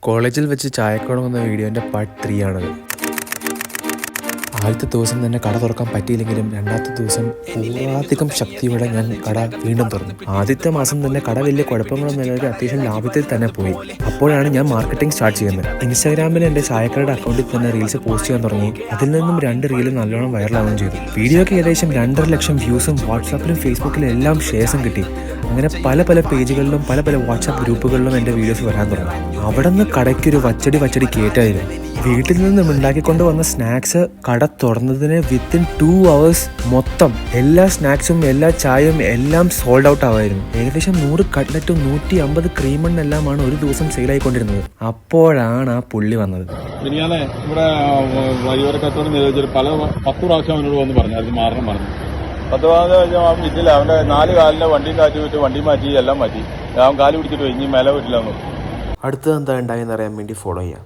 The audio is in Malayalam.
കോളേജിൽ വെച്ച് ചായക്കട വന്ന വീഡിയോൻ്റെ പാർട്ട് 3 ആണത്. ആദ്യത്തെ ദിവസം തന്നെ കട തുറക്കാൻ പറ്റിയില്ലെങ്കിലും രണ്ടാമത്തെ ദിവസം പൂർവാധികം ശക്തിയോടെ ഞാൻ കട വീണ്ടും തുറന്നു. ആദ്യത്തെ മാസം തന്നെ കട വലിയ കുഴപ്പങ്ങളൊന്നും ഇല്ലാതെ അത്യാവശ്യം ലാഭത്തിൽ തന്നെ പോയി. അപ്പോഴാണ് ഞാൻ മാർക്കറ്റിംഗ് സ്റ്റാർട്ട് ചെയ്യുന്നത്. ഇൻസ്റ്റാഗ്രാമിൽ എൻ്റെ ചായക്കടയുടെ അക്കൗണ്ടിൽ തന്നെ റീൽസ് പോസ്റ്റ് ചെയ്യാൻ തുടങ്ങി. അതിൽ നിന്നും 2 റീലും നല്ലോണം വൈറലാവുകയും ചെയ്തു. വീഡിയോയ്ക്ക് ഏകദേശം 2.5 ലക്ഷം വ്യൂസും വാട്സാപ്പിലും ഫേസ്ബുക്കിലും എല്ലാം ഷെയർസും കിട്ടി. അങ്ങനെ പല പേജുകളിലും പല വാട്സാപ്പ് ഗ്രൂപ്പുകളിലും എൻ്റെ വീഡിയോസ് വരാൻ തുടങ്ങി. അവിടെ നിന്ന് കടയ്ക്കൊരു വച്ചടി കേട്ടായിരുന്നു. വീട്ടിൽ നിന്നും ഉണ്ടാക്കിക്കൊണ്ട് വന്ന സ്നാക്സ് കട തുറന്നതിന് വിത്തിൻ 2 hours മൊത്തം എല്ലാ സ്നാക്സും എല്ലാ ചായയും എല്ലാം സോൾഡ് ഔട്ട് ആവായിരുന്നു. ഏകദേശം 100 കട്ട്ലറ്റും 150 ക്രീമെണ്ണെല്ലാമാണ് ഒരു ദിവസം സെയിലായിക്കൊണ്ടിരുന്നത്. അപ്പോഴാണ് ആ പുള്ളി വന്നത്. ഇവിടെ വഴിയോര കച്ചവടം നിരോധിച്ചിട്ട് 10 പ്രാവശ്യം അവനോട് വന്ന് പറഞ്ഞു അത് മാറണം പറഞ്ഞു. 10 പ്രാവശ്യം വിറ്റില്ല. അവന്റെ 4 കാലിന്റെ വണ്ടിയും കാറ്റ് വിട്ട് വണ്ടി മാറ്റി എല്ലാം മാറ്റി. അവൻ കാല് പിടിച്ചിട്ട് ഇനി മേലെ വീട്ടിലാന്ന്. അടുത്തത് എന്താ ഉണ്ടായെന്ന് അറിയാൻ വേണ്ടി ഫോളോ ചെയ്യാം.